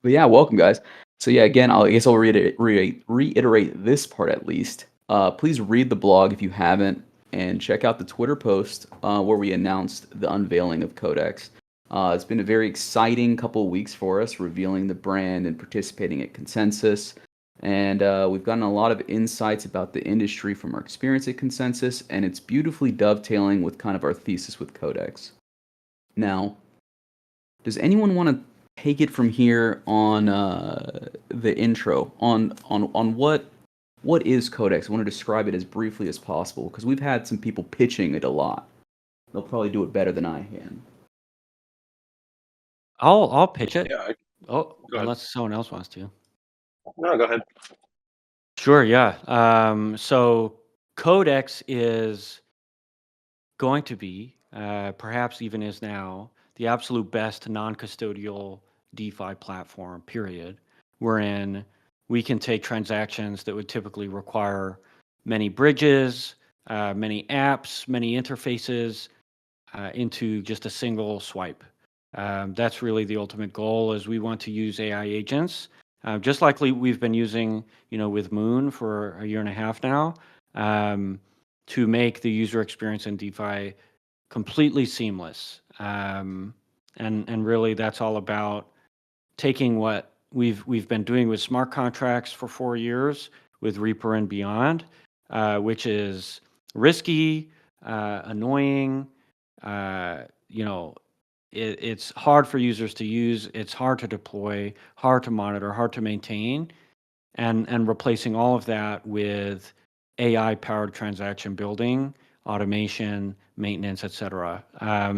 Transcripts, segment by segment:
But yeah, welcome guys. So yeah, again, I guess I'll reiterate this part at least. Please read the blog if you haven't, and check out the Twitter post where we announced the unveiling of Cod3x. It's been a very exciting couple of weeks for us, revealing the brand and participating at Consensus. And we've gotten a lot of insights about the industry from our experience at Consensus, and it's beautifully dovetailing with kind of our thesis with Cod3x. Now, does anyone want to take it from here on the intro on what is Cod3x? I want to describe it as briefly as possible because we've had some people pitching it a lot. They'll probably do it better than I can. I'll pitch it. Yeah, Oh, go ahead. unless someone else wants to. No, go ahead. Sure, yeah. So Codex is going to be, perhaps even is now, the absolute best non-custodial DeFi platform, period, wherein we can take transactions that would typically require many bridges, many apps, many interfaces into just a single swipe. That's really the ultimate goal is we want to use AI agents, just like we've been using, with Moon for a year and a half now, to make the user experience in DeFi completely seamless. And really that's all about taking what we've been doing with smart contracts for 4 years with Reaper and beyond, which is risky, annoying, it's hard for users to use, it's hard to deploy, hard to monitor, hard to maintain, and replacing all of that with AI powered transaction building, automation, maintenance, etc.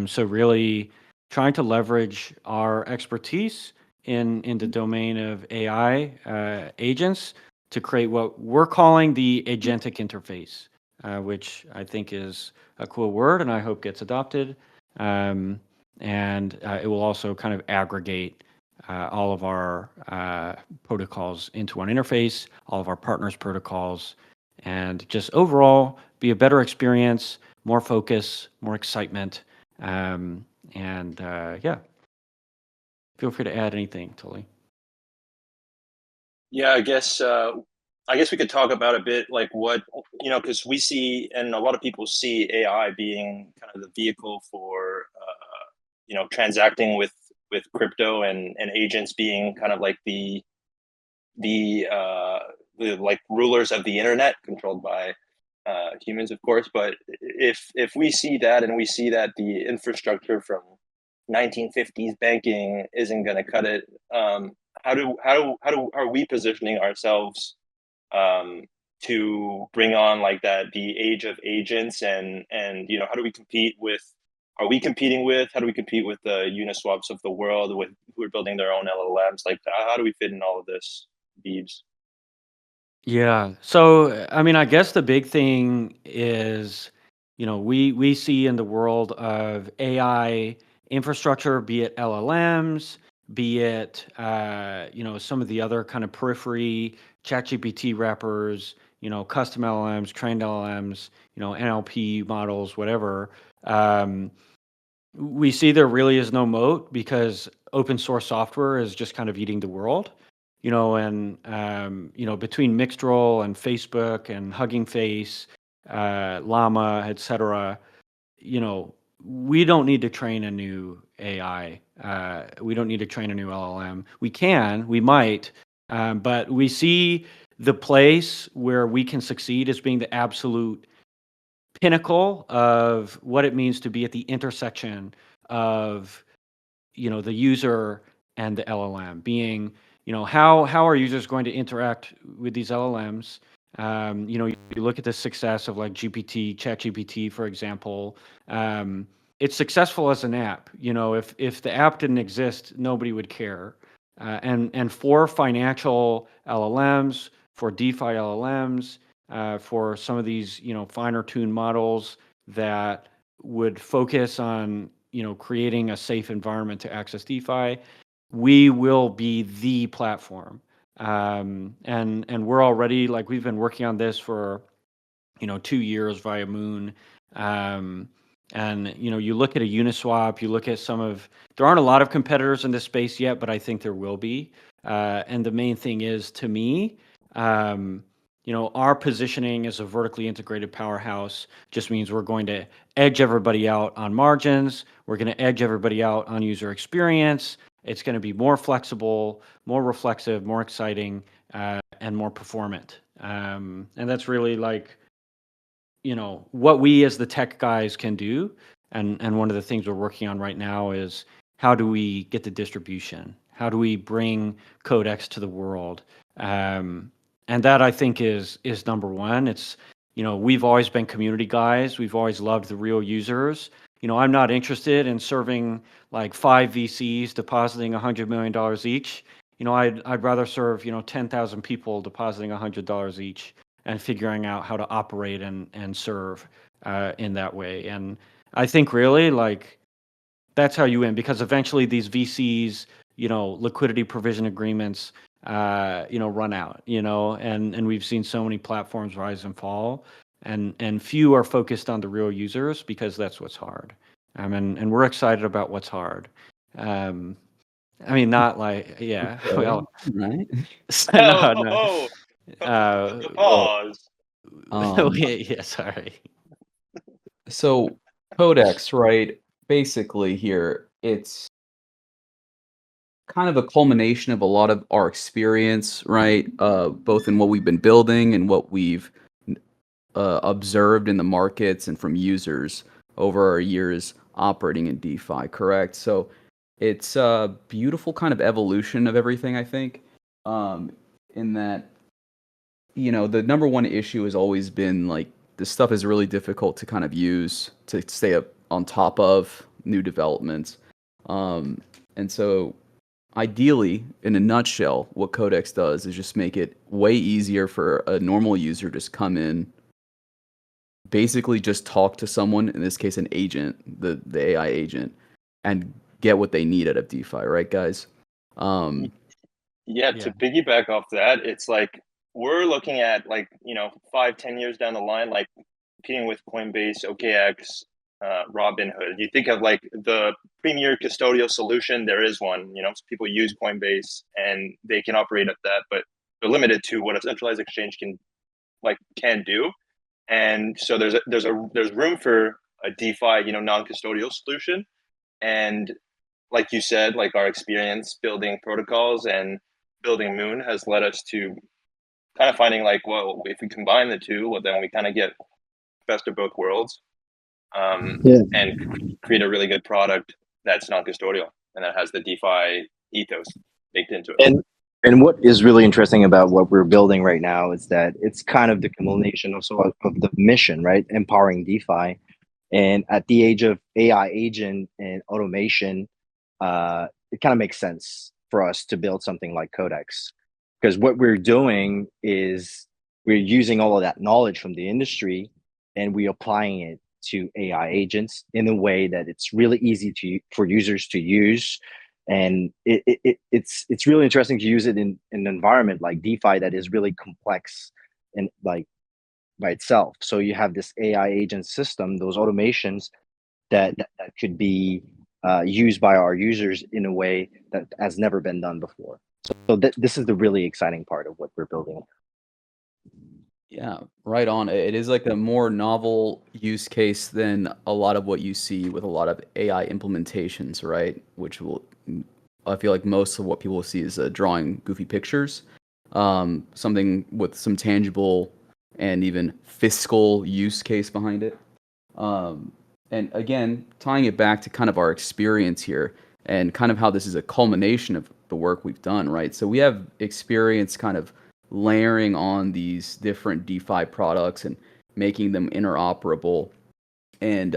So really trying to leverage our expertise in the domain of AI agents to create what we're calling the agentic interface, which I think is a cool word and I hope gets adopted. And it will also kind of aggregate all of our protocols into one interface, all of our partners' protocols, and just overall be a better experience, more focus, more excitement. And yeah, feel free to add anything, Tully. Yeah, I guess we could talk about a bit like what because we see, and a lot of people see AI being kind of the vehicle for transacting with crypto, and agents being kind of like the like rulers of the internet, controlled by humans, of course. But if we see that, and we see that the infrastructure from 1950s banking isn't going to cut it, how are we positioning ourselves to bring on like that the age of agents, and how do we compete with? Are we competing with? How do we compete with the Uniswaps of the world, with who are building their own LLMs? Like, how do we fit in all of this, Beebs? Yeah. So, I mean, I guess the big thing is, we see in the world of AI infrastructure, be it LLMs, be it, some of the other kind of periphery, ChatGPT wrappers, custom LLMs, trained LLMs, NLP models, whatever. Um, we see there really is no moat because open source software is just kind of eating the world, and between Mixtral and Facebook and Hugging Face, Llama, etc. We don't need to train a new AI. We don't need to train a new LLM. We might, but we see the place where we can succeed as being the absolute pinnacle of what it means to be at the intersection of the user and the LLM, being how are users going to interact with these LLMs. You look at the success of like ChatGPT, for example. It's successful as an app. If the app didn't exist, nobody would care. And for financial LLMs, for DeFi LLMs, for some of these finer tuned models that would focus on creating a safe environment to access DeFi, we will be the platform. And we're already, like, we've been working on this for 2 years via Moon. And you look at a Uniswap, you look at there aren't a lot of competitors in this space yet, but I think there will be. And the main thing is, to me, our positioning as a vertically integrated powerhouse just means we're going to edge everybody out on margins. We're going to edge everybody out on user experience. It's going to be more flexible, more reflexive, more exciting, and more performant. And that's really like what we as the tech guys can do. And one of the things we're working on right now is, how do we get the distribution? How do we bring Cod3x to the world? And that, I think, is number one. It's we've always been community guys. We've always loved the real users. I'm not interested in serving like 5 VCs depositing $100 million each. I'd rather serve 10,000 people depositing $100 each, and figuring out how to operate and serve in that way. And I think really, like, that's how you win, because eventually these VCs, liquidity provision agreements, run out, and we've seen so many platforms rise and fall, and few are focused on the real users, because that's what's hard. And we're excited about what's hard. I mean, not like, yeah, well, Right? no, Oh, no. Well, pause. yeah, sorry. So Codex, right? Basically here, it's kind of a culmination of a lot of our experience, right? Both in what we've been building and what we've observed in the markets and from users over our years operating in DeFi, correct? So it's a beautiful kind of evolution of everything, I think, in that, the number one issue has always been like this stuff is really difficult to kind of use to stay up on top of new developments. And so ideally, in a nutshell, what Codex does is just make it way easier for a normal user to just come in, basically just talk to someone, in this case, an agent, the AI agent, and get what they need out of DeFi, right, guys? Um, Yeah, Yeah. to piggyback off that, it's like we're looking at, like, 5-10 years down the line, like competing with Coinbase, OKX, Robinhood. You think of like the premier custodial solution, there is one. People use Coinbase and they can operate at that, but they're limited to what a centralized exchange can do. And so there's room for a DeFi, non-custodial solution. And like you said, like our experience building protocols and building Moon has led us to kind of finding like, well, if we combine the two, well, then we kind of get best of both worlds, Yeah. and create a really good product that's non-custodial and that has the DeFi ethos baked into it. And what is really interesting about what we're building right now is that it's kind of the culmination also of the mission, right? Empowering DeFi. And at the age of AI agent and automation, it kind of makes sense for us to build something like Cod3x, because what we're doing is we're using all of that knowledge from the industry and we're applying it to AI agents in a way that it's really easy for users to use. And it's really interesting to use it in an environment like DeFi that is really complex and like by itself. So you have this AI agent system, those automations that could be used by our users in a way that has never been done before. So this is the really exciting part of what we're building. Yeah, right on. It is like a more novel use case than a lot of what you see with a lot of AI implementations, right? I feel like most of what people see is drawing goofy pictures, something with some tangible and even fiscal use case behind it. And again, tying it back to kind of our experience here and kind of how this is a culmination of the work we've done, right? So we have experience kind of layering on these different DeFi products and making them interoperable and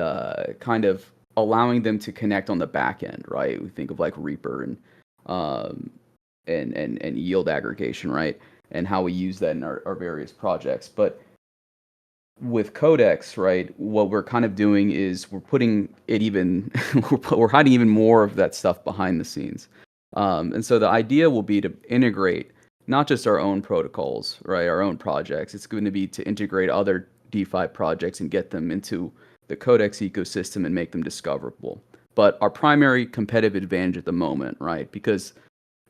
kind of allowing them to connect on the back end, right? We think of like Reaper and yield aggregation, right? And how we use that in our various projects. But with Codex, right, what we're kind of doing is we're putting it even, we're hiding even more of that stuff behind the scenes. And so the idea will be to integrate not just our own protocols, right, our own projects. It's going to be to integrate other DeFi projects and get them into the Codex ecosystem and make them discoverable. But our primary competitive advantage at the moment, right? Because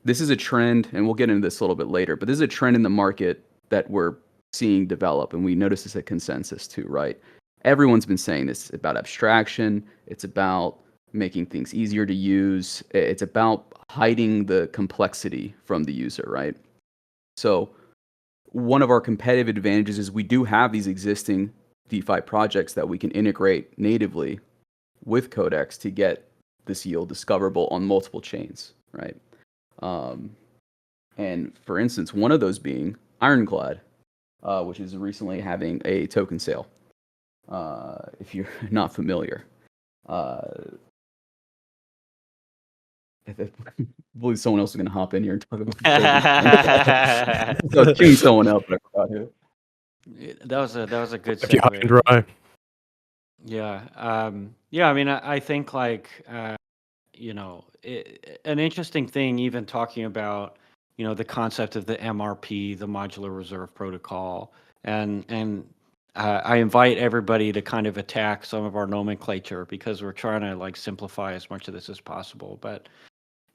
this is a trend, and we'll get into this a little bit later, but this is a trend in the market that we're seeing develop, and we notice this at Consensus too, right? Everyone's been saying this about abstraction. It's about making things easier to use. It's about hiding the complexity from the user, right? So one of our competitive advantages is we do have these existing DeFi projects that we can integrate natively with Codex to get this yield discoverable on multiple chains, right? And for instance, one of those being Ironclad, which is recently having a token sale. If you're not familiar, I believe someone else is going to hop in here and talk about the tokens. So I was queuing someone up, but I forgot who. That was a good If you high and segue. dry. Yeah. Yeah. I mean, I think like an interesting thing, even talking about the concept of the MRP, the Modular Reserve Protocol, and I invite everybody to kind of attack some of our nomenclature because we're trying to like simplify as much of this as possible. But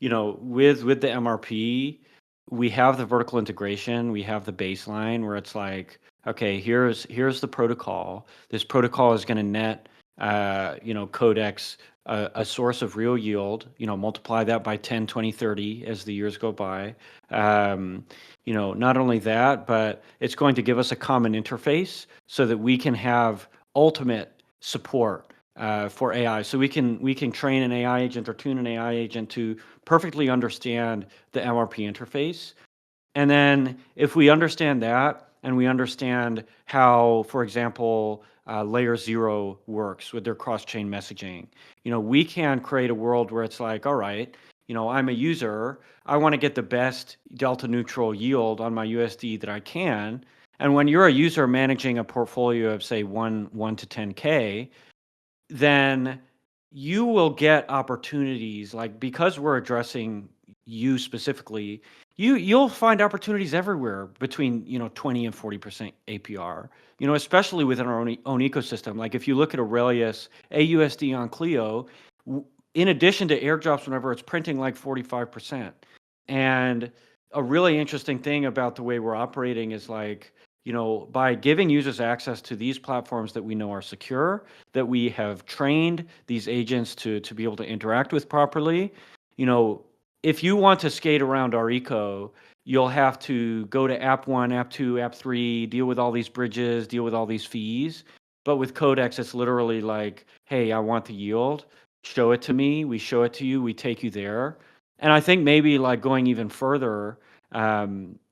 with the MRP, we have the vertical integration, we have the baseline where it's like, okay, here's the protocol. This protocol is going to net, Codex, a source of real yield. Multiply that by 10, 20, 30 as the years go by. Not only that, but it's going to give us a common interface so that we can have ultimate support for AI. So we can train an AI agent or tune an AI agent to perfectly understand the MRP interface. And then if we understand that and we understand how, for example, layer 0 works with their cross-chain messaging, we can create a world where it's like, all right, I'm a user. I want to get the best delta neutral yield on my USD that I can. And when you're a user managing a portfolio of say 1 to 10K, then you will get opportunities like because we're addressing you specifically, you'll find opportunities everywhere between 20 and 40% APR. Especially within our own ecosystem. Like if you look at Aurelius AUSD on Clio, in addition to airdrops, whenever it's printing like 45%, and a really interesting thing about the way we're operating is like, by giving users access to these platforms that we know are secure, that we have trained these agents to be able to interact with properly, if you want to skate around our eco, you'll have to go to app 1, app 2, app 3, deal with all these bridges, deal with all these fees. But with Codex, it's literally like, hey, I want the yield. Show it to me. We show it to you. We take you there. And I think maybe like going even further,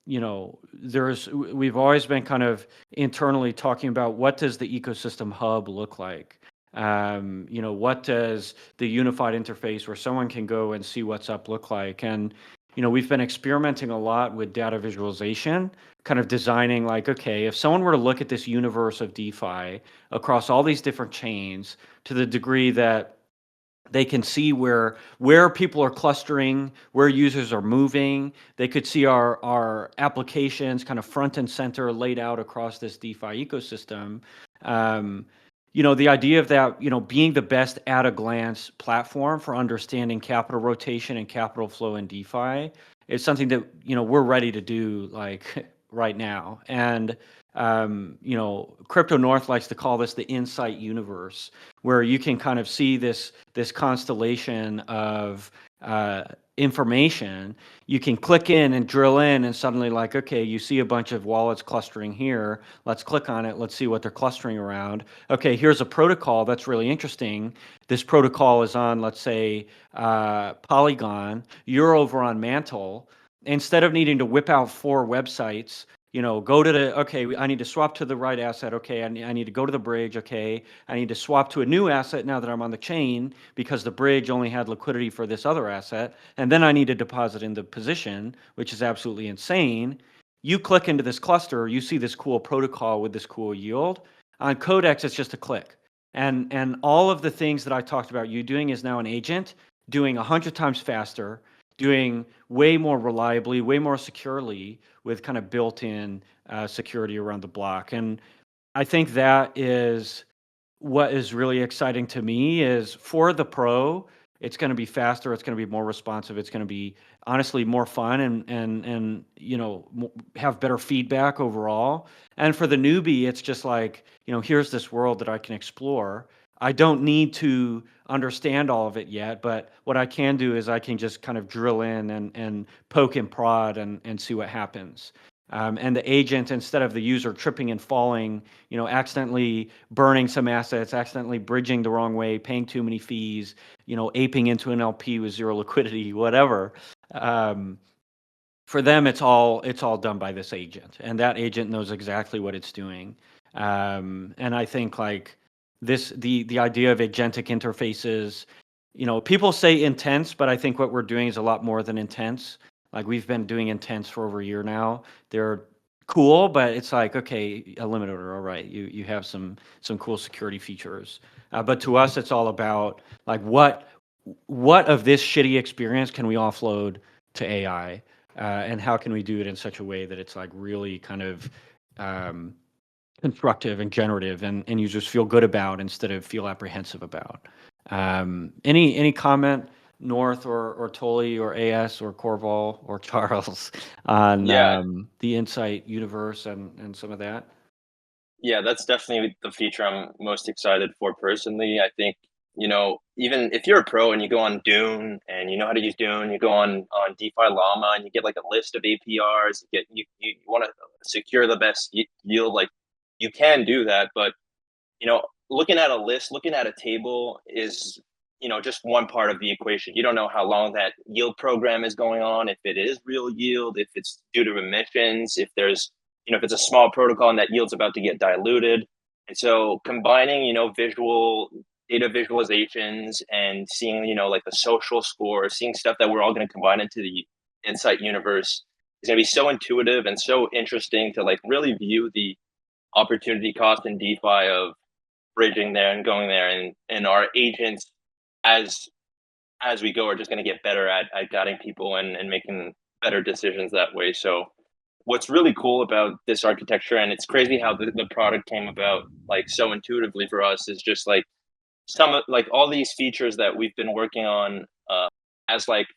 we've always been kind of internally talking about what does the ecosystem hub look like? What does the unified interface where someone can go and see what's up look like? And, we've been experimenting a lot with data visualization, kind of designing like, okay, if someone were to look at this universe of DeFi across all these different chains to the degree that they can see where people are clustering, where users are moving. They could see our applications kind of front and center laid out across this DeFi ecosystem. The idea of that, being the best at a glance platform for understanding capital rotation and capital flow in DeFi is something that, we're ready to do like right now. And, Crypto North likes to call this the insight universe, where you can kind of see this constellation of information. You can click in and drill in and suddenly like, okay, you see a bunch of wallets clustering here. Let's click on it. Let's see what they're clustering around. Okay, here's a protocol that's really interesting. This protocol is on, let's say, Polygon. You're over on Mantle. Instead of needing to whip out 4 websites, go to I need to swap to the right asset. Okay, I need to go to the bridge. Okay, I need to swap to a new asset now that I'm on the chain because the bridge only had liquidity for this other asset. And then I need to deposit in the position, which is absolutely insane. You click into this cluster, you see this cool protocol with this cool yield. On Codex, it's just a click. And all of the things that I talked about you doing is now an agent doing 100 times faster, doing way more reliably, way more securely with kind of built-in security around the block. And I think that is what is really exciting to me is for the pro, it's going to be faster, it's going to be more responsive, it's going to be honestly more fun and have better feedback overall. And for the newbie, it's just like, here's this world that I can explore. I don't need to understand all of it yet, but what I can do is I can just kind of drill in and poke and prod and see what happens. And the agent, instead of the user tripping and falling, accidentally burning some assets, accidentally bridging the wrong way, paying too many fees, aping into an LP with zero liquidity, whatever. Um, for them, it's all done by this agent, and that agent knows exactly what it's doing. And I think like the idea of agentic interfaces, people say intense, but I think what we're doing is a lot more than intense. Like we've been doing intense for over a year now. They're cool, but it's like, okay, a limit order, all right, you have some cool security features. But to us, it's all about like what of this shitty experience can we offload to AI, and how can we do it in such a way that it's like really kind of um, constructive and generative, and users feel good about instead of feel apprehensive about. Any comment, North or Tolly or AS or Corval or Charles on Yeah, the Insight universe and some of that? yeah, that's definitely the feature I'm most excited for personally. I think, even if you're a pro and you go on Dune and you know how to use Dune, you go on DeFi Llama and you get like a list of APRs, you want to secure the best yield, like you can do that, but looking at a list, looking at a table is, just one part of the equation. You don't know how long that yield program is going on, if it is real yield, if it's due to emissions, if there's, if it's a small protocol and that yield's about to get diluted. And so combining, visual data visualizations and seeing, like the social score, seeing stuff that we're all going to combine into the Insight universe is going to be so intuitive and so interesting to like really view the opportunity cost in DeFi of bridging there and going there, and our agents as we go are just going to get better at guiding people and making better decisions that way. So what's really cool about this architecture, and it's crazy how the product came about like so intuitively for us, is just like like all these features that we've been working on as like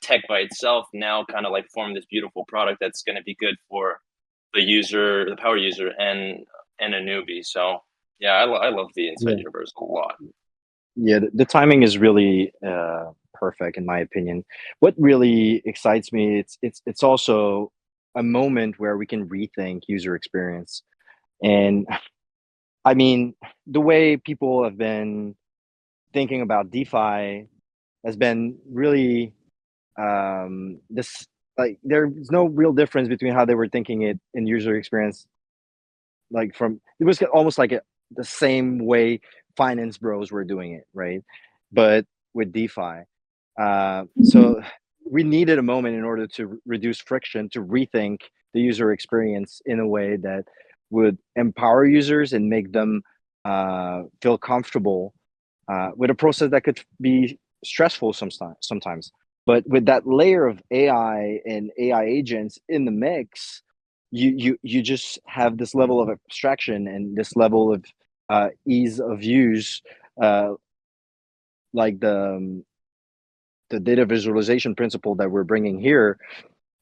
tech by itself now kind of like form this beautiful product that's going to be good for the power user and a newbie. So yeah, I love the Inside Yeah. Universe a lot. Yeah, the timing is really perfect in my opinion. What really excites me, it's also a moment where we can rethink user experience. And I mean, the way people have been thinking about DeFi has been really this like there's no real difference between how they were thinking it in user experience, like from it was almost like the same way finance bros were doing it, right? But with DeFi. So we needed a moment in order to reduce friction, to rethink the user experience in a way that would empower users and make them feel comfortable with a process that could be stressful sometimes. But with that layer of AI and AI agents in the mix, you just have this level of abstraction and this level of ease of use, uh, like the data visualization principle that we're bringing here,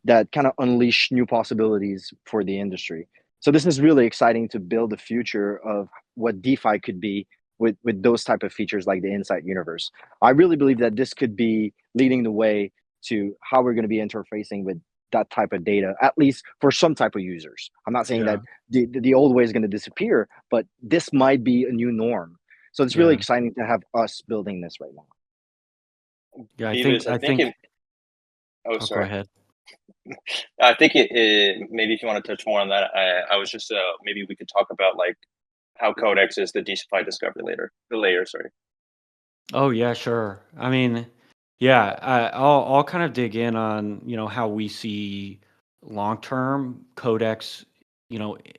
that kind of unleash new possibilities for the industry. So this is really exciting to build the future of what DeFi could be with those type of features like the Insight universe. I really believe that this could be leading the way to how we're going to be interfacing with that type of data, at least for some type of users. I'm not saying Yeah, that the old way is going to disappear, but this might be a new norm. So it's really yeah, exciting to have us building this right now. yeah. I think Beavis, I I think think. it. Oh, Oh, go sorry. ahead. I think maybe if you want to touch more on that, I was just maybe we could talk about like how Codex is the DeFi discovery layer. Sorry. Oh yeah, sure. I mean, yeah, I'll kind of dig in on how we see long term Codex,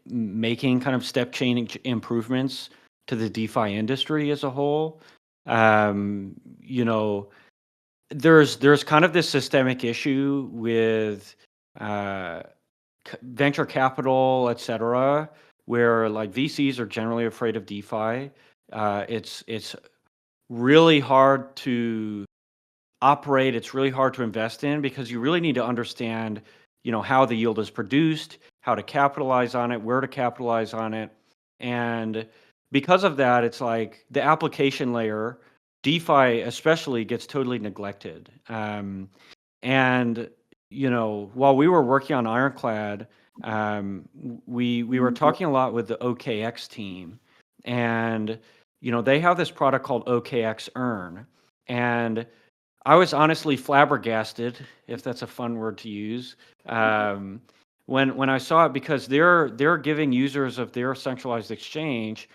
making kind of step change improvements to the DeFi industry as a whole. Um, you know, there's kind of this systemic issue with uh, venture capital, et cetera, where like VCs are generally afraid of DeFi, It's really hard to operate. It's really hard to invest in because you really need to understand, how the yield is produced, how to capitalize on it, where to capitalize on it. And because of that, it's like the application layer, DeFi especially, gets totally neglected. And while we were working on Ironclad, we were talking a lot with the OKX team, and they have this product called OKX Earn, and I was honestly flabbergasted, if that's a fun word to use, when I saw it, because they're giving users of their centralized exchange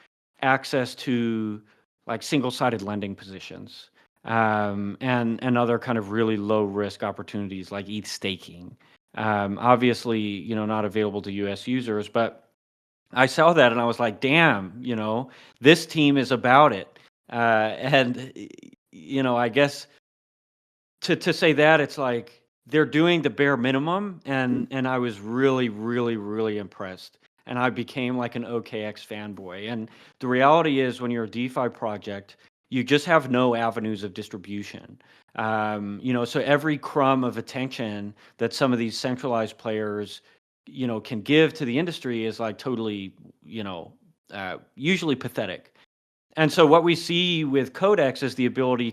access to like single-sided lending positions, and other kind of really low risk opportunities like ETH staking. Obviously, not available to US users, but I saw that and I was like, damn, this team is about it. And I guess to say that, it's like they're doing the bare minimum, and I was really, really, really impressed. And I became like an OKX fanboy. And the reality is, when you're a DeFi project, you just have no avenues of distribution. So every crumb of attention that some of these centralized players, can give to the industry is like totally, usually pathetic. And so what we see with Codex is the ability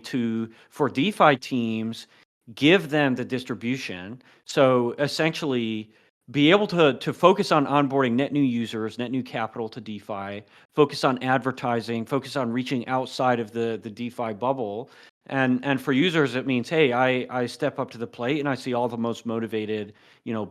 for DeFi teams, give them the distribution. So essentially, be able to focus on onboarding net new users, net new capital to DeFi, focus on advertising, focus on reaching outside of the DeFi bubble. And for users, it means, hey, I step up to the plate and I see all the most motivated,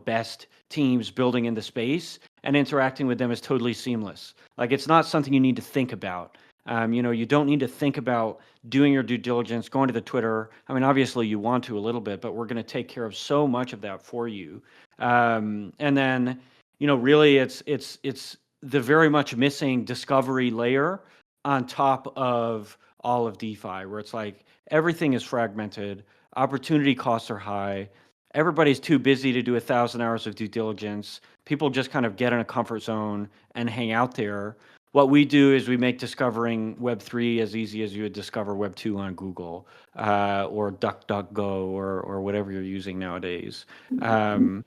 best teams building in the space, and interacting with them is totally seamless. Like, it's not something you need to think about. You don't need to think about doing your due diligence, going to the Twitter. I mean, obviously you want to a little bit, but we're going to take care of so much of that for you. And then, really, it's the very much missing discovery layer on top of all of DeFi, where it's like everything is fragmented, opportunity costs are high, everybody's too busy to do 1,000 hours of due diligence. People just kind of get in a comfort zone and hang out there. What we do is we make discovering Web3 as easy as you would discover Web2 on Google, or DuckDuckGo, or whatever you're using nowadays. And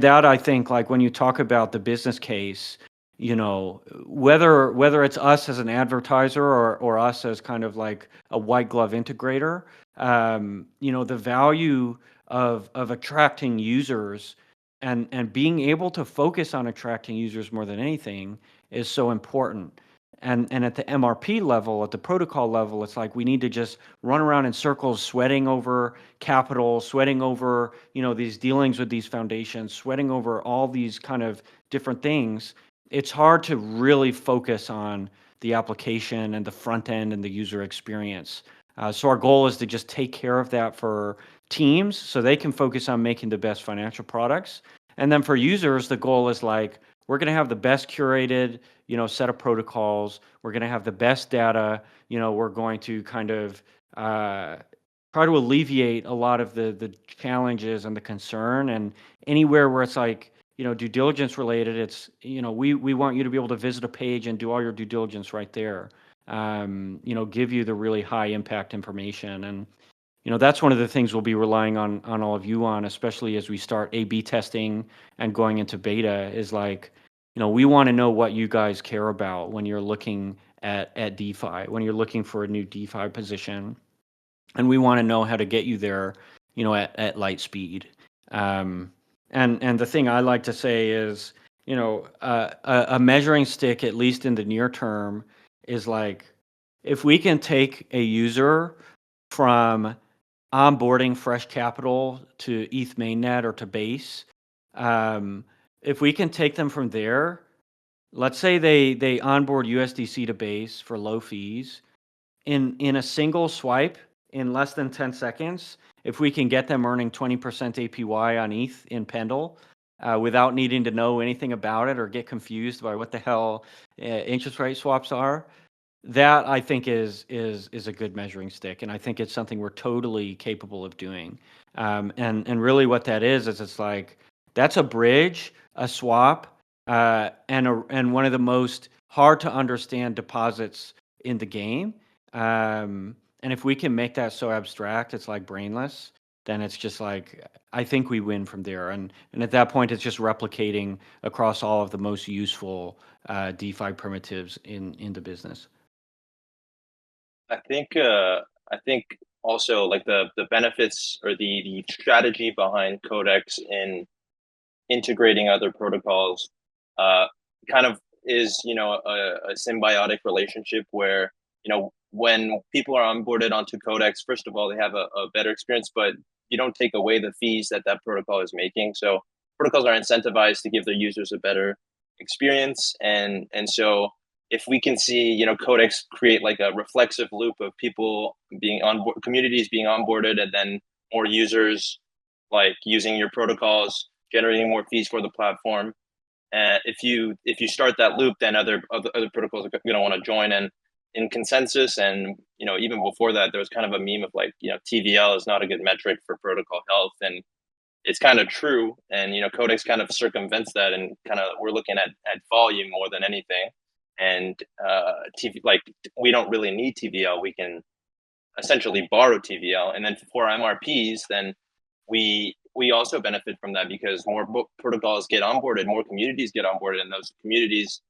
that, I think, like when you talk about the business case, whether it's us as an advertiser, or us as kind of like a white glove integrator, the value of attracting users, and being able to focus on attracting users more than anything is so important. And at the MRP level, at the protocol level, it's like we need to just run around in circles, sweating over capital, sweating over, these dealings with these foundations, sweating over all these kind of different things. It's hard to really focus on the application and the front end and the user experience. So our goal is to just take care of that for teams so they can focus on making the best financial products. And then for users, the goal is like, we're going to have the best curated, set of protocols. We're going to have the best data. We're going to kind of try to alleviate a lot of the challenges and the concern. And anywhere where it's like, due diligence related, it's, we want you to be able to visit a page and do all your due diligence right there. Give you the really high impact information. And that's one of the things we'll be relying on all of you on, especially as we start A/B testing and going into beta, is like, we want to know what you guys care about when you're looking at DeFi, when you're looking for a new DeFi position, and we want to know how to get you there, at light speed. And the thing I like to say is, a measuring stick, at least in the near term, is like, if we can take a user from onboarding fresh capital to ETH mainnet or to Base, if we can take them from there, let's say they onboard USDC to Base for low fees, in a single swipe in less than 10 seconds, if we can get them earning 20% APY on ETH in Pendle, without needing to know anything about it or get confused by what the hell interest rate swaps are, that, I think, is a good measuring stick, and I think it's something we're totally capable of doing. And really, what that is it's like, that's a bridge, a swap, and one of the most hard to understand deposits in the game. And if we can make that so abstract, it's like brainless, then it's just like I think we win from there. And at that point, it's just replicating across all of the most useful DeFi primitives in the business. I think also like the benefits or the strategy behind Codex in integrating other protocols uh, kind of is a symbiotic relationship where when people are onboarded onto Codex, first of all they have a better experience, but you don't take away the fees that that protocol is making. So protocols are incentivized to give their users a better experience, and so if we can see Codex create like a reflexive loop of people being on board, communities being onboarded, and then more users like using your protocols, generating more fees for the platform. And if you start that loop, then other protocols are going to want to join. And in consensus, and even before that, there was kind of a meme of like TVL is not a good metric for protocol health, and it's kind of true. And Codex kind of circumvents that, and kind of we're looking at volume more than anything. And TV, like we don't really need TVL. We can essentially borrow TVL, and then for MRPs, then we also benefit from that because more protocols get onboarded, more communities get onboarded, and those communities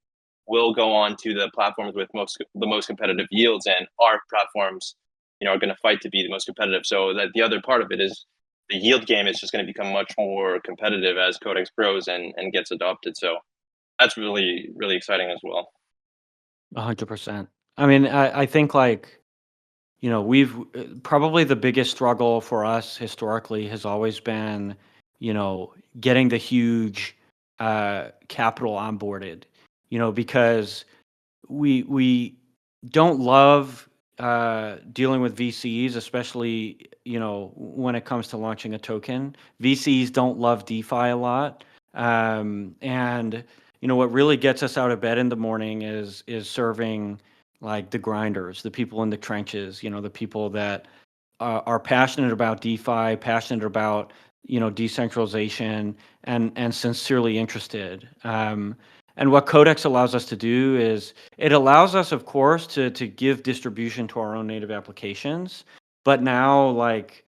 will go on to the platforms with the most competitive yields, and our platforms, are going to fight to be the most competitive. So that the other part of it is the yield game is just going to become much more competitive as Codex grows and gets adopted. So that's really exciting as well. 100%. I mean, I think like, we've probably the biggest struggle for us historically has always been, getting the huge capital onboarded, because we don't love dealing with VCs, especially, when it comes to launching a token. VCs don't love DeFi a lot. And what really gets us out of bed in the morning is serving like the grinders, the people in the trenches, the people that are passionate about DeFi, passionate about decentralization, and sincerely interested. And what Codex allows us to do is it allows us, of course, to give distribution to our own native applications. But now, like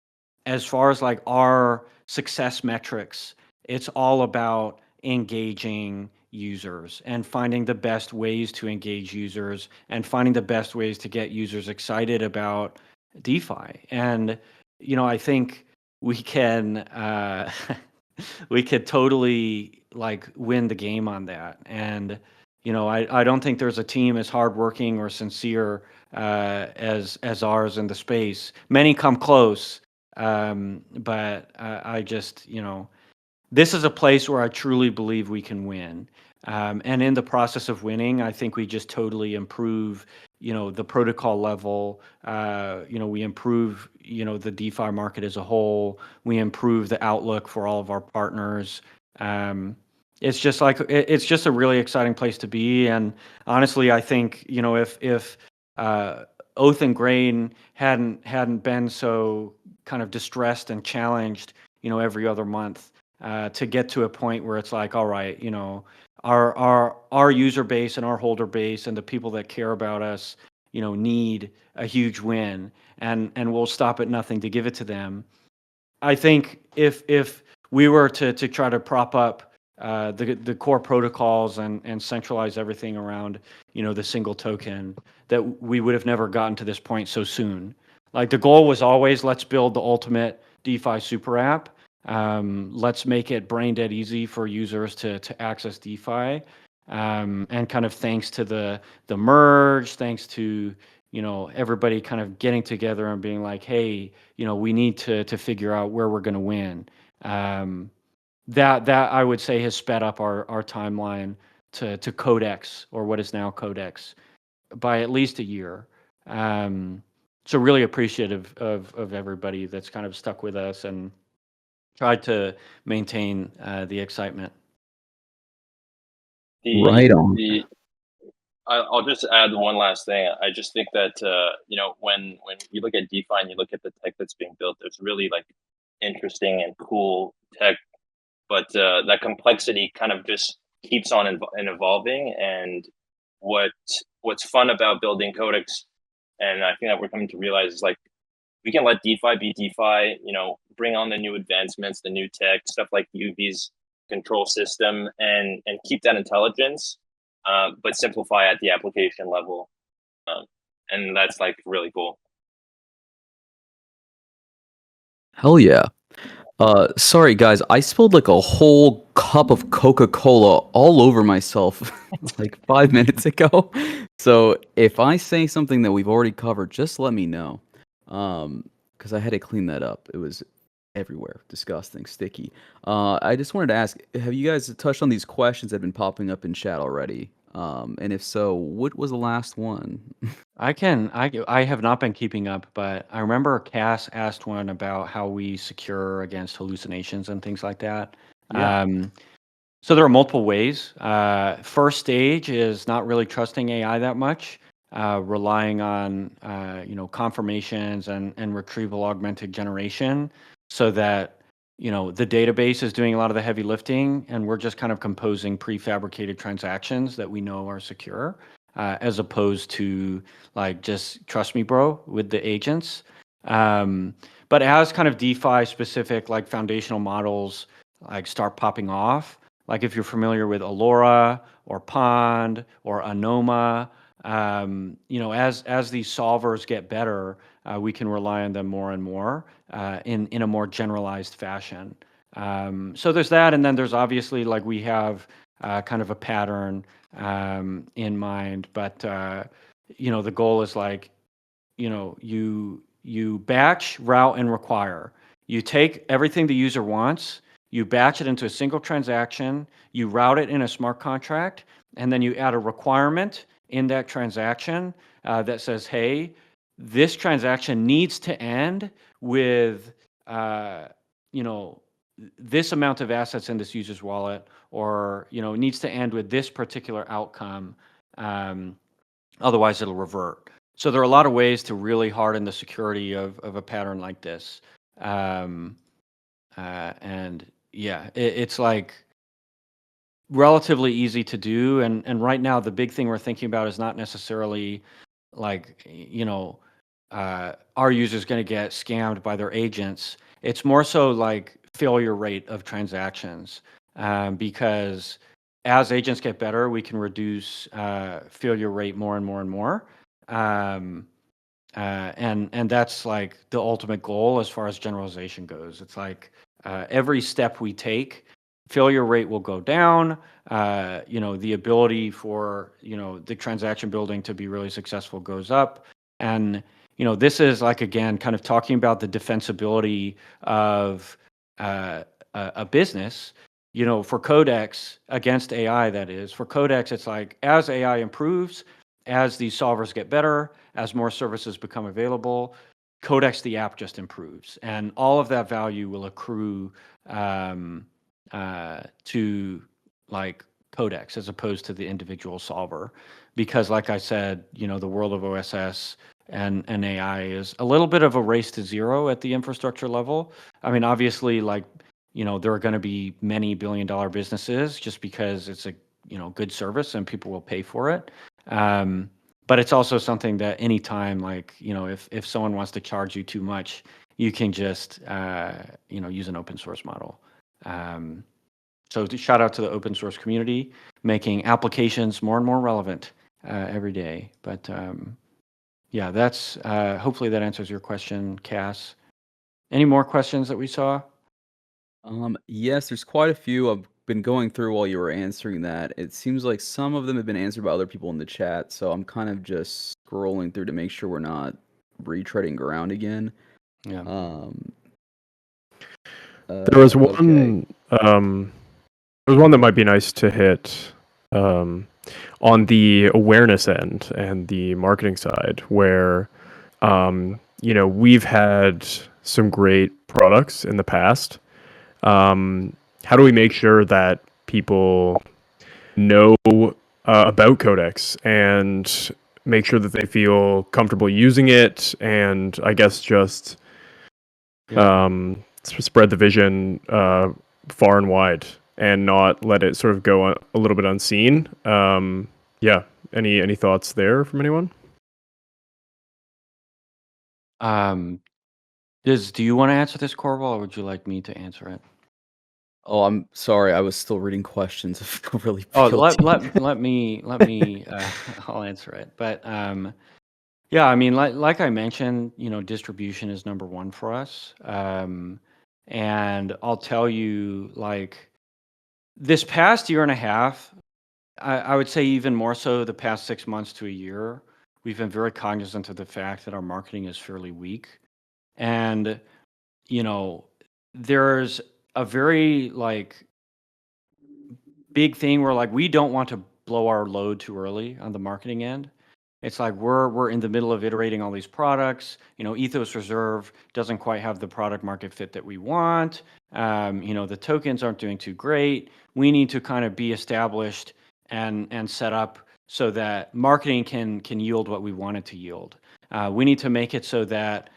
as far as like our success metrics, it's all about engaging users and finding the best ways to engage users and finding the best ways to get users excited about DeFi. And I think we can we could totally like win the game on that. And I don't think there's a team as hardworking or sincere as ours in the space. Many come close, but I just this is a place where I truly believe we can win. And in the process of winning, I think we just totally improve, the protocol level. We improve, the DeFi market as a whole. We improve the outlook for all of our partners. It's just like it's just a really exciting place to be. And honestly, I think if Oath and Grain hadn't been so kind of distressed and challenged, every other month to get to a point where it's like, all right, our user base and our holder base and the people that care about us, need a huge win, and we'll stop at nothing to give it to them. I think if we were to try to prop up the core protocols and centralize everything around the single token, that we would have never gotten to this point so soon. Like the goal was always, let's build the ultimate DeFi super app. Let's make it brain dead easy for users to access DeFi. And kind of thanks to the merge, thanks to everybody kind of getting together and being like, hey, we need to figure out where we're going to win. That I would say has sped up our timeline to Codex, or what is now Codex, by at least a year. So really appreciative of everybody that's kind of stuck with us and tried to maintain the excitement. Right on. I'll just add one last thing. I just think that when you look at DeFi and you look at the tech that's being built, there's really like interesting and cool tech, but that complexity kind of just keeps on evolving. And what what's fun about building Codex, and I think that we're coming to realize, is like we can let DeFi be DeFi, bring on the new advancements, the new tech, stuff like UV's control system, and keep that intelligence, but simplify at the application level. And that's like really cool. Hell yeah. Sorry guys, I spilled like a whole cup of Coca-Cola all over myself like 5 minutes ago. So if I say something that we've already covered, just let me know. Because I had to clean that up. It was everywhere, disgusting, sticky. I just wanted to ask, have you guys touched on these questions that have been popping up in chat already? And if so, what was the last one? I have not been keeping up, but I remember Cass asked one about how we secure against hallucinations and things like that. Yeah. So there are multiple ways. First stage is not really trusting AI that much, relying on confirmations and retrieval augmented generation, so that the database is doing a lot of the heavy lifting, and we're just kind of composing prefabricated transactions that we know are secure, as opposed to like just trust me, bro, with the agents. But as kind of DeFi specific, like foundational models, like start popping off, like if you're familiar with Alora or Pond or Anoma, as these solvers get better, we can rely on them more and more in a more generalized fashion. So there's that, and then there's obviously like we have kind of a pattern in mind, but the goal is like you batch, route, and require. You take everything the user wants, you batch it into a single transaction, you route it in a smart contract, and then you add a requirement in that transaction that says, hey, this transaction needs to end with this amount of assets in this user's wallet, or needs to end with this particular outcome. Otherwise, it'll revert. So there are a lot of ways to really harden the security of a pattern like this. And yeah, it's like relatively easy to do. And right now, the big thing we're thinking about is not necessarily like, our users going to get scammed by their agents. It's more so like failure rate of transactions, because as agents get better, we can reduce failure rate more and more and more. And that's like the ultimate goal as far as generalization goes. It's like every step we take, failure rate will go down. The ability for the transaction building to be really successful goes up. And this is like, again, kind of talking about the defensibility of a business. For Codex against AI, that is, for Codex, it's like as AI improves, as these solvers get better, as more services become available, Codex, the app, just improves. And all of that value will accrue to like Codex as opposed to the individual solver. Because like I said, the world of OSS and AI is a little bit of a race to zero at the infrastructure level. I mean, obviously, like, there are going to be many billion-dollar businesses just because it's a good service and people will pay for it. But it's also something that anytime, like, if someone wants to charge you too much, you can just use an open source model. So shout out to the open source community, making applications more and more relevant every day. But yeah, that's hopefully that answers your question, Cass. Any more questions that we saw? Yes, there's quite a few. I've been going through while you were answering that. It seems like some of them have been answered by other people in the chat, so I'm kind of just scrolling through to make sure we're not retreading ground again. Yeah. There was Okay. one. There was one that might be nice to hit on the awareness end and the marketing side, where we've had some great products in the past. How do we make sure that people know about Codex and make sure that they feel comfortable using it, and I guess just spread the vision far and wide and not let it sort of go a little bit unseen? Yeah, Any thoughts there from anyone? Do you want to answer this, Corval, or would you like me to answer it? Oh, I'm sorry. I was still reading questions. I feel really Oh, guilty. let me I'll answer it. But yeah, I mean, like I mentioned, distribution is number one for us. And I'll tell you, like this past year and a half, I would say even more so the past 6 months to a year, we've been very cognizant of the fact that our marketing is fairly weak. And, you know, there's a very big thing where like we don't want to blow our load too early on the marketing end. It's like we're in the middle of iterating all these products. Ethos Reserve doesn't quite have the product market fit that we want. The tokens aren't doing too great. We need to kind of be established and set up so that marketing can yield what we want it to yield. We need to make it so that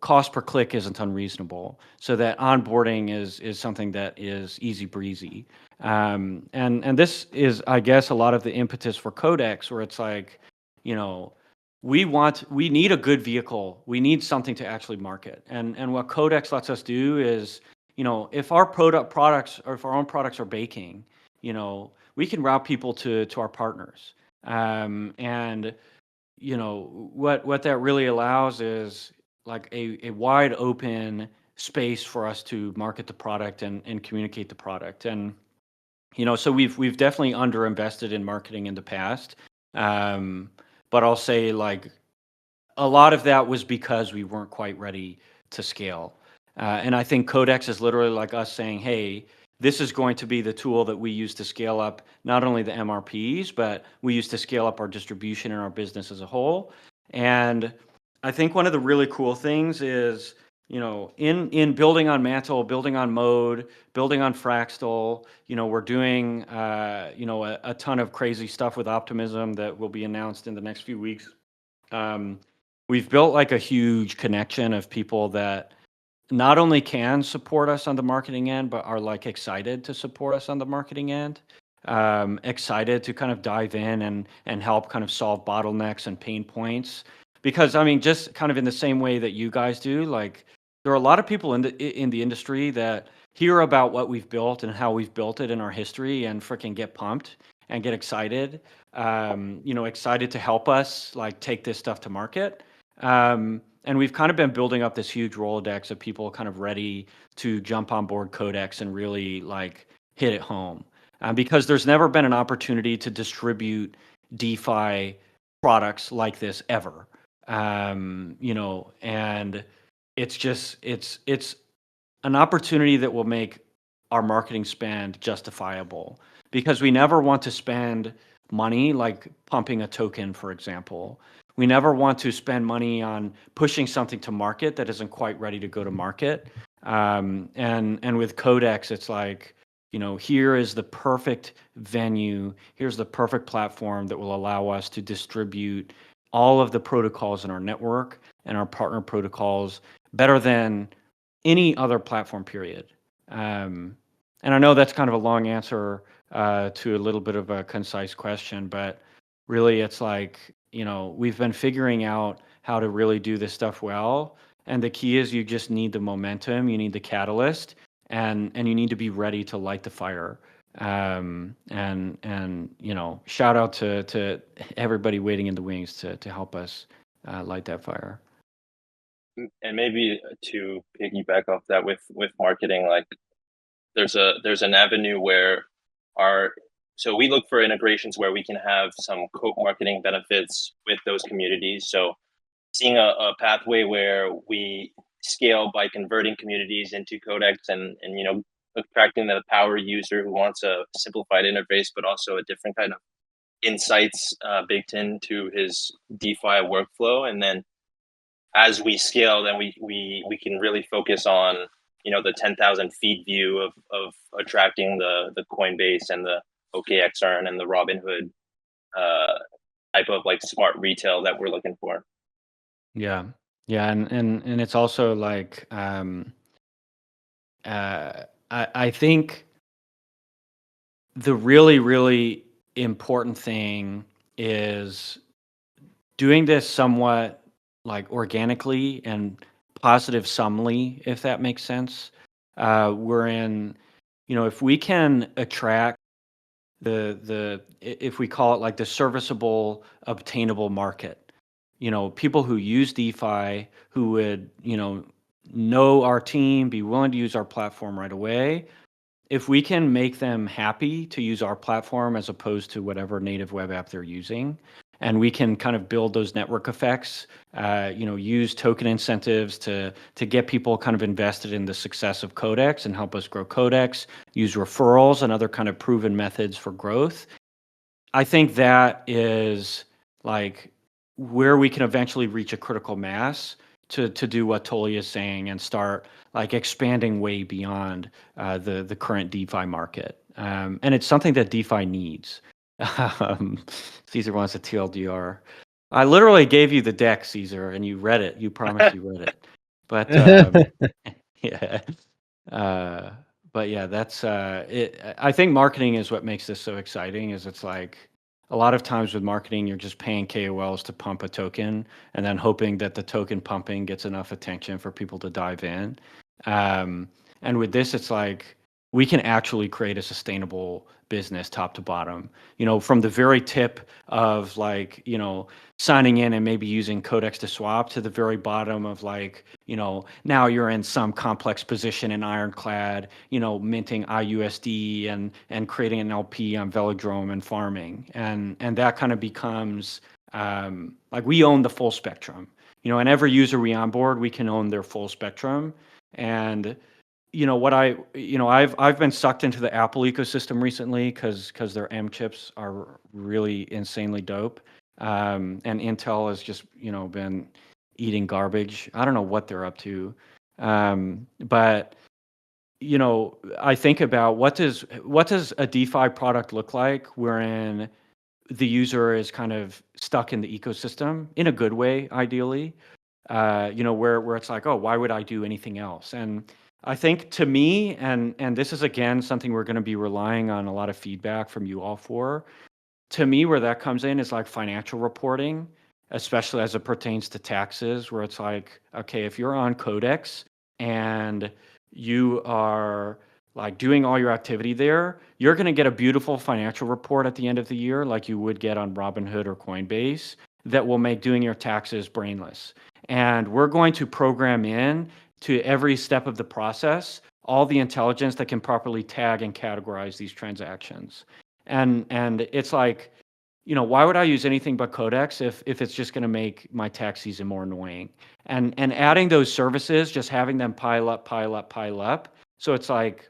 cost per click isn't unreasonable, so that onboarding is something that is easy breezy. And this is, I guess, a lot of the impetus for Cod3x, where it's like, you know, we need a good vehicle. We need something to actually market. And what Cod3x lets us do is, if our products or if our own products are baking, we can route people to our partners. And what that really allows is like a wide open space for us to market the product and communicate the product. And so we've definitely underinvested in marketing in the past. But I'll say like a lot of that was because we weren't quite ready to scale. And I think Cod3x is literally like us saying, hey, this is going to be the tool that we use to scale up not only the MRPs, but we use to scale up our distribution and our business as a whole. And I think one of the really cool things is, in building on Mantle, building on Mode, building on Fractal, we're doing, a ton of crazy stuff with Optimism that will be announced in the next few weeks. We've built like a huge connection of people that not only can support us on the marketing end, but are like excited to support us on the marketing end. Excited to kind of dive in and help kind of solve bottlenecks and pain points. Because I mean, just kind of in the same way that you guys do, like there are a lot of people in the industry that hear about what we've built and how we've built it in our history and freaking get pumped and get excited. Excited to help us like take this stuff to market. And we've kind of been building up this huge Rolodex of people kind of ready to jump on board Cod3x and really like hit it home. Because there's never been an opportunity to distribute DeFi products like this ever. And it's an opportunity that will make our marketing spend justifiable, because we never want to spend money like pumping a token, for example. We never want to spend money on pushing something to market that isn't quite ready to go to market. And with Cod3x, it's like, here is the perfect venue. Here's the perfect platform that will allow us to distribute all of the protocols in our network and our partner protocols better than any other platform, period. And I know that's kind of a long answer to a little bit of a concise question, but really it's like, we've been figuring out how to really do this stuff well. And the key is you just need the momentum, you need the catalyst, and you need to be ready to light the fire. And shout out to everybody waiting in the wings to help us light that fire. And maybe to piggyback off that with marketing, like there's an avenue where so we look for integrations where we can have some co-marketing benefits with those communities. So seeing a pathway where we scale by converting communities into Cod3x and attracting the power user who wants a simplified interface, but also a different kind of insights baked into his DeFi workflow. And then as we scale, then we can really focus on the 10,000 feet view of attracting the Coinbase and the OKX earn and the Robinhood type of like smart retail that we're looking for. Yeah. Yeah. And it's also like, I think the really, really important thing is doing this somewhat like organically and positive sumly, if that makes sense. We're in, if we can attract if we call it like the serviceable, obtainable market, people who use DeFi who would, know our team, be willing to use our platform right away. If we can make them happy to use our platform as opposed to whatever native web app they're using, and we can kind of build those network effects, use token incentives to get people kind of invested in the success of Cod3x and help us grow Cod3x, use referrals and other kind of proven methods for growth. I think that is like where we can eventually reach a critical mass to do what Tolly is saying and start like expanding way beyond the current DeFi market. And it's something that DeFi needs. Caesar wants a TLDR. I literally gave you the deck, Caesar, and you read it. You promised you read it. But yeah. But yeah, that's it. I think marketing is what makes this so exciting. Is it's like a lot of times with marketing, you're just paying KOLs to pump a token and then hoping that the token pumping gets enough attention for people to dive in. And with this, it's like we can actually create a sustainable business top to bottom. From the very tip of like, signing in and maybe using Cod3x to swap to the very bottom of like, now you're in some complex position in Ironclad, minting IUSD and creating an LP on Velodrome and farming. And that kind of becomes like we own the full spectrum, and every user we onboard, we can own their full spectrum. And I've been sucked into the Apple ecosystem recently because their M chips are really insanely dope. And Intel has just, been eating garbage. I don't know what they're up to. But I think about what does a DeFi product look like wherein the user is kind of stuck in the ecosystem in a good way, ideally. Where it's like, oh, why would I do anything else? And I think to me, and this is again something we're going to be relying on a lot of feedback from you all for. To me, where that comes in is like financial reporting, especially as it pertains to taxes, where it's like, okay, if you're on Cod3x and you are like doing all your activity there, you're going to get a beautiful financial report at the end of the year, like you would get on Robinhood or Coinbase, that will make doing your taxes brainless. And we're going to program in to every step of the process all the intelligence that can properly tag and categorize these transactions. And it's like, why would I use anything but Cod3x if it's just going to make my tax season more annoying? And adding those services, just having them pile up. So it's like,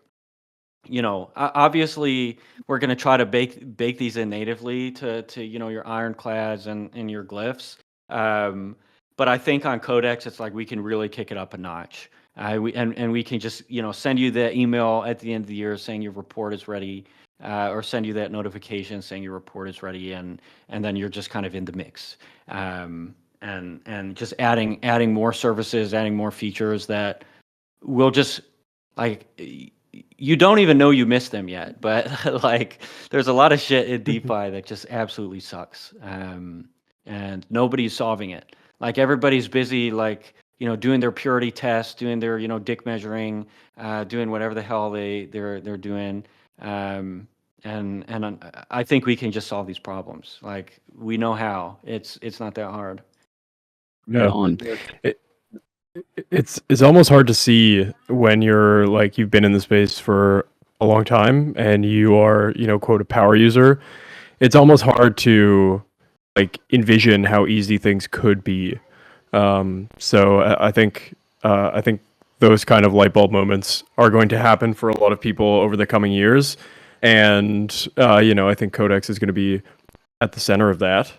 obviously we're going to try to bake these in natively to your ironclads and your glyphs. But I think on Cod3x, it's like we can really kick it up a notch. We can just send you the email at the end of the year saying your report is ready, or send you that notification saying your report is ready, and then you're just kind of in the mix. And just adding more services, adding more features that will just like you don't even know you missed them yet, but like there's a lot of shit in DeFi that just absolutely sucks, and nobody's solving it. Like everybody's busy, like doing their purity tests, doing their dick measuring, doing whatever the hell they're doing, and I think we can just solve these problems. Like we know how. It's not that hard. Yeah. On. It's almost hard to see when you're like you've been in the space for a long time and you are, quote, a power user. It's almost hard to like envision how easy things could be. So I think those kind of light bulb moments are going to happen for a lot of people over the coming years. And I think Cod3x is going to be at the center of that.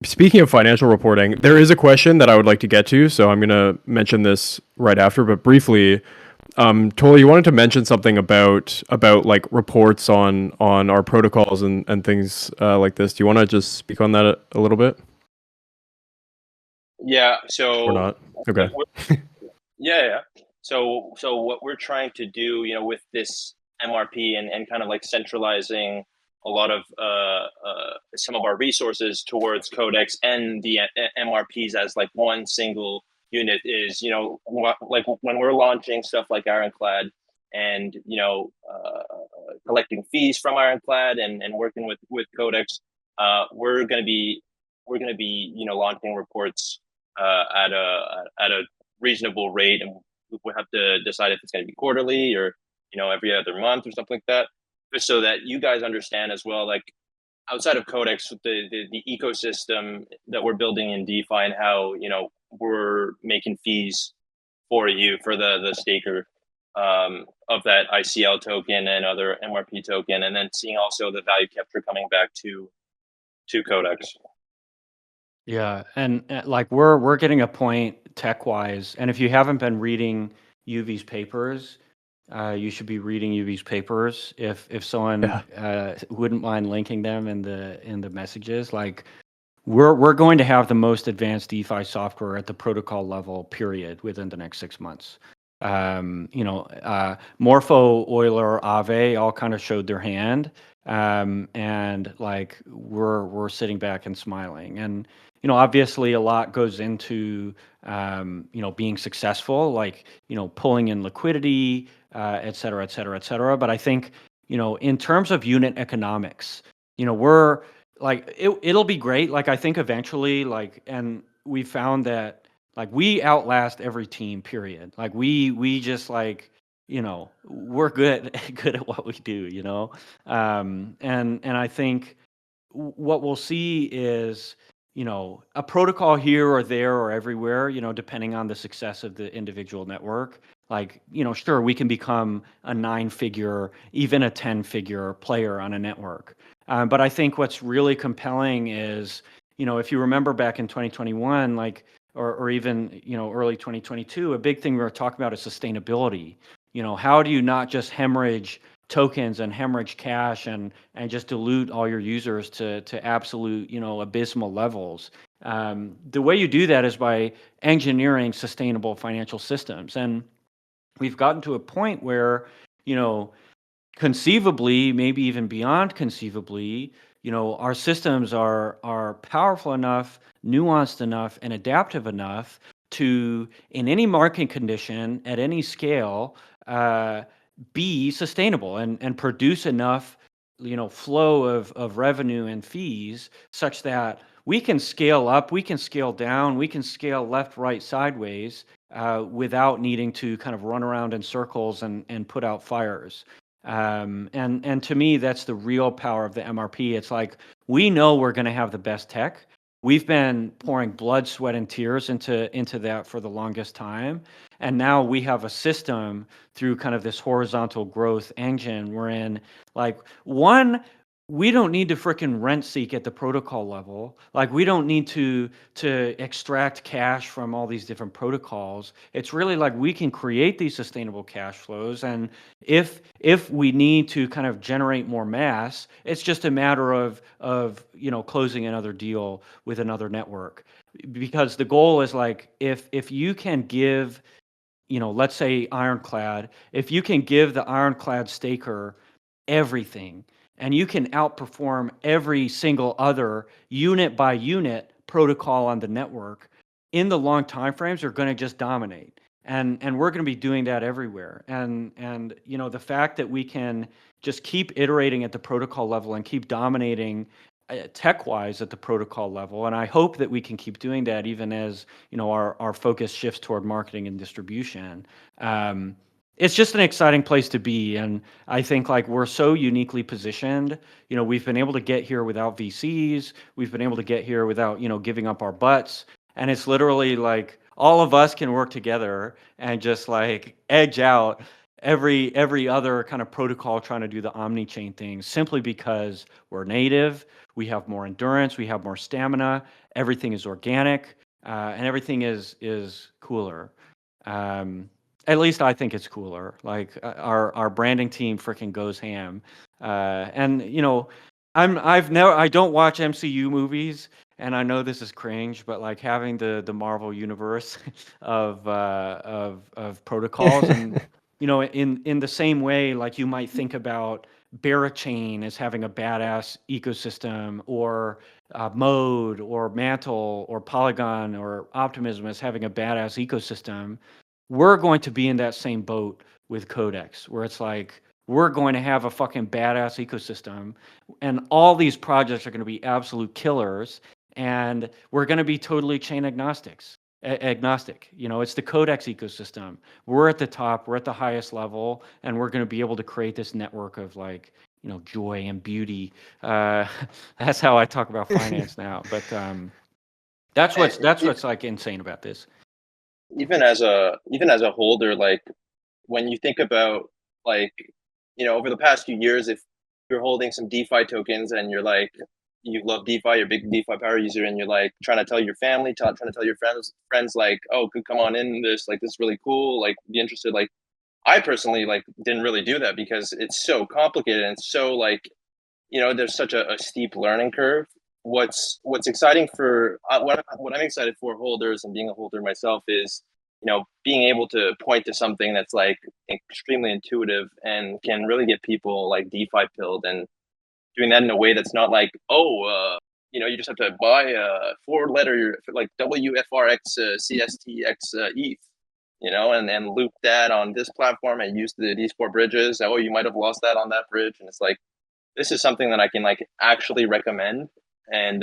Speaking of financial reporting, there is a question that I would like to get to, so I'm going to mention this right after, but briefly, Tolly, you wanted to mention something about like reports on our protocols and things like this. Do you want to just speak on that a little bit? Yeah. So or not? Okay. Yeah. So what we're trying to do, with this MRP and kind of like centralizing a lot of some of our resources towards Codex and the MRPs as like one single unit is, like when we're launching stuff like Ironclad and, collecting fees from Ironclad and working with Codex, we're going to be launching reports at a reasonable rate, and we'll have to decide if it's going to be quarterly or every other month or something like that, just so that you guys understand as well, like outside of Codex, the ecosystem that we're building in DeFi and how we're making fees for you for the staker of that ICL token and other MRP token, and then seeing also the value capture coming back to Codex. Yeah, and like we're getting a point tech wise, and if you haven't been reading UV's papers, you should be reading UV's papers. If someone wouldn't mind linking them in the messages, like we're going to have the most advanced DeFi software at the protocol level, period, within the next 6 months. Morpho, Euler, Aave all kind of showed their hand, and like we're sitting back and smiling. And obviously a lot goes into being successful, like pulling in liquidity, et cetera, et cetera, et cetera. But I think in terms of unit economics, we're like it'll be great. Like I think eventually, like, and we found that like we outlast every team, period. Like we just like we're good at what we do, and I think what we'll see is a protocol here or there or everywhere, depending on the success of the individual network. Like sure, we can become a 9-figure, even a 10-figure player on a network, but I think what's really compelling is if you remember back in 2021, like or even early 2022, a big thing we were talking about is sustainability. How do you not just hemorrhage tokens and hemorrhage cash and just dilute all your users to absolute abysmal levels? The way you do that is by engineering sustainable financial systems, and we've gotten to a point where conceivably, maybe even beyond conceivably, our systems are powerful enough, nuanced enough, and adaptive enough to, in any market condition, at any scale, be sustainable and produce enough, flow of revenue and fees such that we can scale up, we can scale down, we can scale left, right, sideways, without needing to kind of run around in circles and put out fires. And to me, that's the real power of the MRP. It's like we know we're going to have the best tech. We've been pouring blood, sweat, and tears into that for the longest time, and now we have a system through kind of this horizontal growth engine. We're in like we don't need to freaking rent seek at the protocol level. Like we don't need to extract cash from all these different protocols. It's really like we can create these sustainable cash flows, and if we need to kind of generate more mass, it's just a matter of closing another deal with another network. Because the goal is like if you can give let's say Ironclad, if you can give the Ironclad staker everything, and you can outperform every single other unit by unit protocol on the network, in the long time frames, you're going to just dominate. And we're going to be doing that everywhere. And the fact that we can just keep iterating at the protocol level and keep dominating tech-wise at the protocol level, and I hope that we can keep doing that even as our focus shifts toward marketing and distribution. It's just an exciting place to be, and I think like we're so uniquely positioned. We've been able to get here without VCs. We've been able to get here without giving up our butts, and it's literally like all of us can work together and just like edge out every other kind of protocol trying to do the omni-chain thing, simply because we're native, we have more endurance, we have more stamina, everything is organic, and everything is cooler. At least I think it's cooler. Like our branding team freaking goes ham. And I don't watch MCU movies, and I know this is cringe, but like having the Marvel universe of protocols, and in the same way, like you might think about Barachain as having a badass ecosystem, or Mode, or Mantle, or Polygon, or Optimism as having a badass ecosystem. We're going to be in that same boat with Codex, where it's like we're going to have a fucking badass ecosystem, and all these projects are going to be absolute killers, and we're going to be totally chain agnostic. It's the Codex ecosystem. We're at the top, we're at the highest level, and we're going to be able to create this network of like, joy and beauty. That's how I talk about finance now. But that's what's like insane about this. Even as a holder, like when you think about, like, over the past few years, if you're holding some DeFi tokens and you're like, you love DeFi, you're a big DeFi power user, and you're like trying to tell your family, trying to tell your friends like, oh, could come on in this, like, this is really cool, like, be interested. Like, I personally like didn't really do that because it's so complicated and so like, there's such a steep learning curve. What's exciting for what I'm excited for holders and being a holder myself is, being able to point to something that's like extremely intuitive and can really get people like DeFi pilled, and doing that in a way that's not like, oh, you just have to buy a 4-letter like WFRX CSTX ETH, and loop that on this platform and use these 4 bridges. Oh, you might have lost that on that bridge, and it's like, this is something that I can like actually recommend, and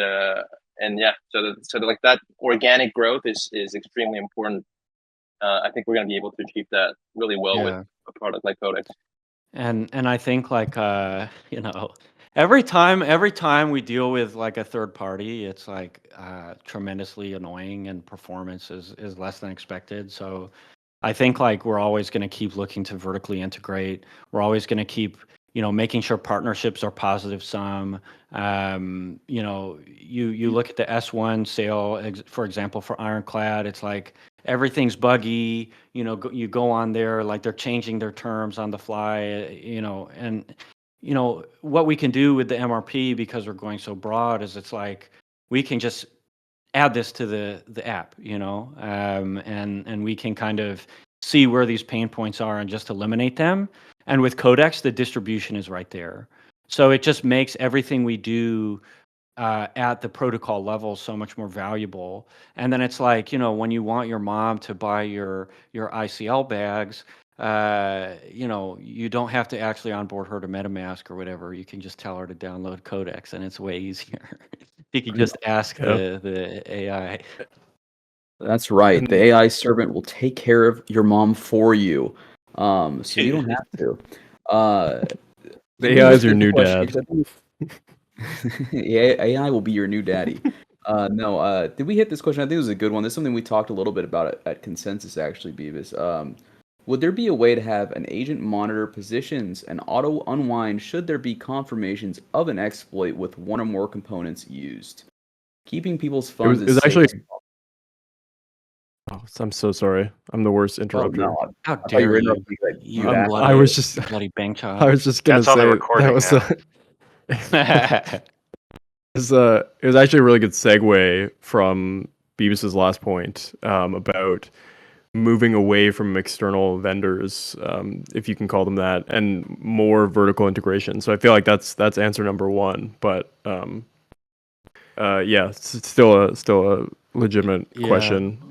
yeah, so like that organic growth is extremely important. I think we're going to be able to achieve that really well with a product like Codex. And I think like every time we deal with like a third party, it's like tremendously annoying, and performance is less than expected. So I think like we're always going to keep looking to vertically integrate. We're always going to keep making sure partnerships are positive sum. You look at the S1 sale, for example, for Ironclad. It's like everything's buggy. You go on there, like they're changing their terms on the fly. And what we can do with the MRP, because we're going so broad, is it's like we can just add this to the app, and we can kind of see where these pain points are and just eliminate them. And with Codex, the distribution is right there. So it just makes everything we do at the protocol level so much more valuable. And then it's like, when you want your mom to buy your ICL bags, you don't have to actually onboard her to MetaMask or whatever. You can just tell her to download Codex, and it's way easier. You can just ask the AI. That's right. The AI servant will take care of your mom for you. So you don't have to. The AI is your new dad. Yeah, AI will be your new daddy. No, did we hit this question? I think it was a good one. This is something we talked a little bit about at Consensus, actually, Beavis. Would there be a way to have an agent monitor positions and auto unwind should there be confirmations of an exploit with one or more components used? Keeping people's funds It was as safe actually. as possible. Oh, I'm so sorry. I'm the worst interrupter. No, How I thought you were dare you? interrupting, like, You you asked. bloody, I was just bloody bank child. I was just gonna That's on the say recording that was now. it was actually a really good segue from Beavis's last point about moving away from external vendors, if you can call them that, and more vertical integration. So I feel like that's answer number one. But yeah, it's still a legitimate question.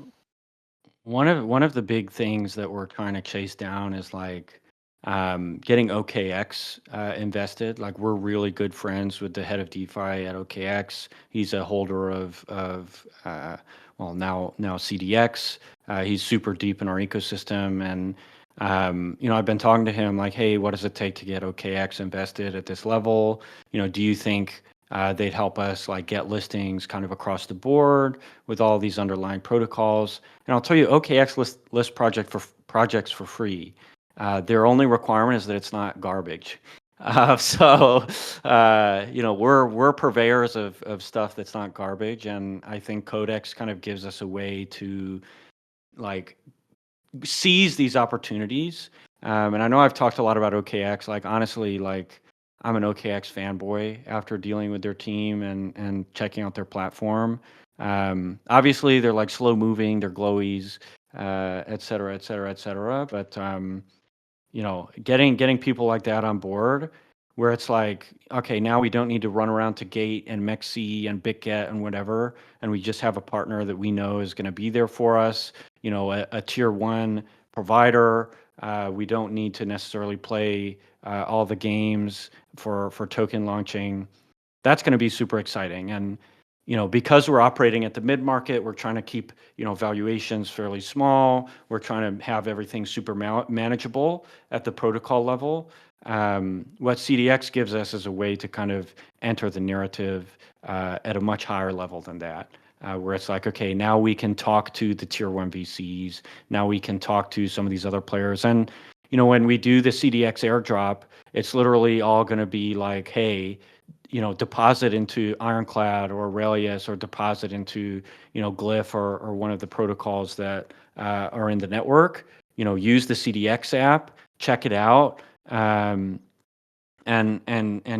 One of the big things that we're trying to chase down is like getting OKX invested. Like, we're really good friends with the head of DeFi at OKX. He's a holder of now CDX. He's super deep in our ecosystem, and I've been talking to him like, hey, what does it take to get OKX invested at this level? Do you think they'd help us like get listings kind of across the board with all these underlying protocols? And I'll tell you, OKX list projects for free. Their only requirement is that it's not garbage. So we're purveyors of stuff that's not garbage, and I think Codex kind of gives us a way to like seize these opportunities. And I know I've talked a lot about OKX. Like, honestly, like, I'm an OKX fanboy after dealing with their team and checking out their platform. Obviously, they're like slow moving, they're glowies, et cetera, et cetera, et cetera. But getting people like that on board, where it's like, okay, now we don't need to run around to Gate and MEXC and BitGet and whatever, and we just have a partner that we know is going to be there for us. A tier one provider. We don't need to necessarily play all the games for token launching. That's going to be super exciting. And because we're operating at the mid market, we're trying to keep valuations fairly small. We're trying to have everything super manageable at the protocol level. What CDX gives us is a way to kind of enter the narrative at a much higher level than that. Where it's like, okay, now we can talk to the tier one VCs. Now we can talk to some of these other players. And, when we do the CDX airdrop, it's literally all going to be like, hey, deposit into Ironclad or Aurelius, or deposit into, Glyph or one of the protocols that are in the network. Use the CDX app, check it out, and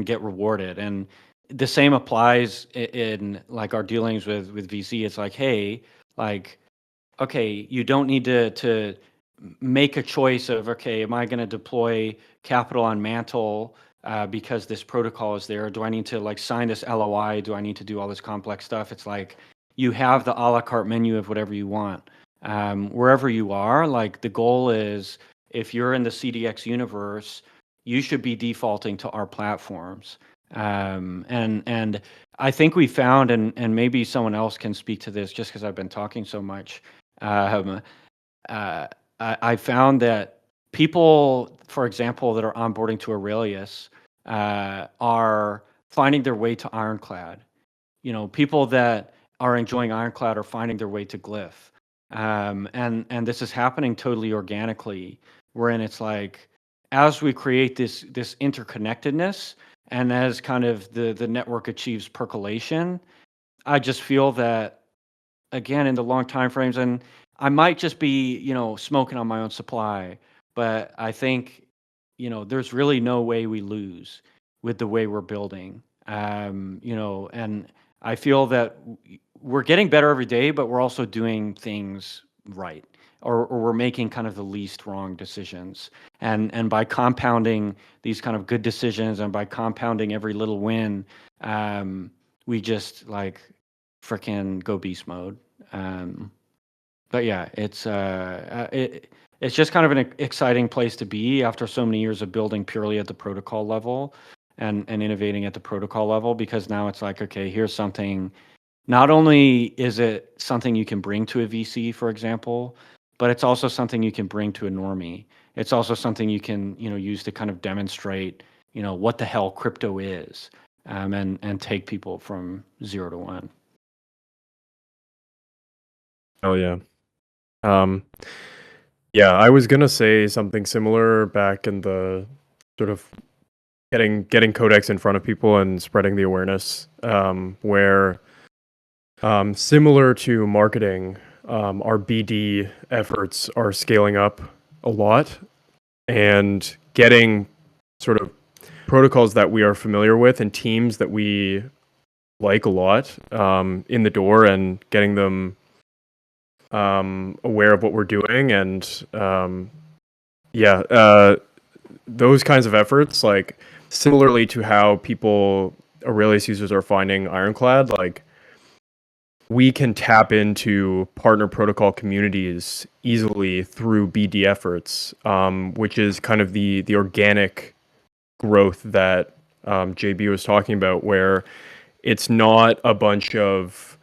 get rewarded. And the same applies in like our dealings with VC. It's like, hey, like, okay, you don't need to make a choice of, okay, am I going to deploy capital on Mantle because this protocol is there? Do I need to like sign this LOI? Do I need to do all this complex stuff? It's like you have the a la carte menu of whatever you want. Wherever you are, like the goal is, if you're in the CDX universe, you should be defaulting to our platforms. And I think we found, and maybe someone else can speak to this just because I've been talking so much. I found that people, for example, that are onboarding to Aurelius are finding their way to Ironclad. People that are enjoying Ironclad are finding their way to Glyph. And this is happening totally organically, wherein it's like, as we create this interconnectedness, and as kind of the network achieves percolation, I just feel that, again, in the long time frames, and I might just be smoking on my own supply, but I think there's really no way we lose with the way we're building. And I feel that we're getting better every day, but we're also doing things right, or we're making kind of the least wrong decisions. And by compounding these kind of good decisions, and by compounding every little win, we just like freaking go beast mode. But yeah, it's just kind of an exciting place to be after so many years of building purely at the protocol level and innovating at the protocol level, because now it's like, okay, here's something. Not only is it something you can bring to a VC, for example, but it's also something you can bring to a normie. It's also something you can use to kind of demonstrate what the hell crypto is, and take people from 0 to 1. Oh yeah. Yeah, I was gonna say something similar back in the sort of getting Cod3x in front of people and spreading the awareness, where similar to marketing, our BD efforts are scaling up a lot and getting sort of protocols that we are familiar with and teams that we like a lot in the door, and getting them aware of what we're doing. And those kinds of efforts, like similarly to how Aurelius users are finding Ironclad, like we can tap into partner protocol communities easily through BD efforts, which is kind of the organic growth that JB was talking about, where it's not a bunch of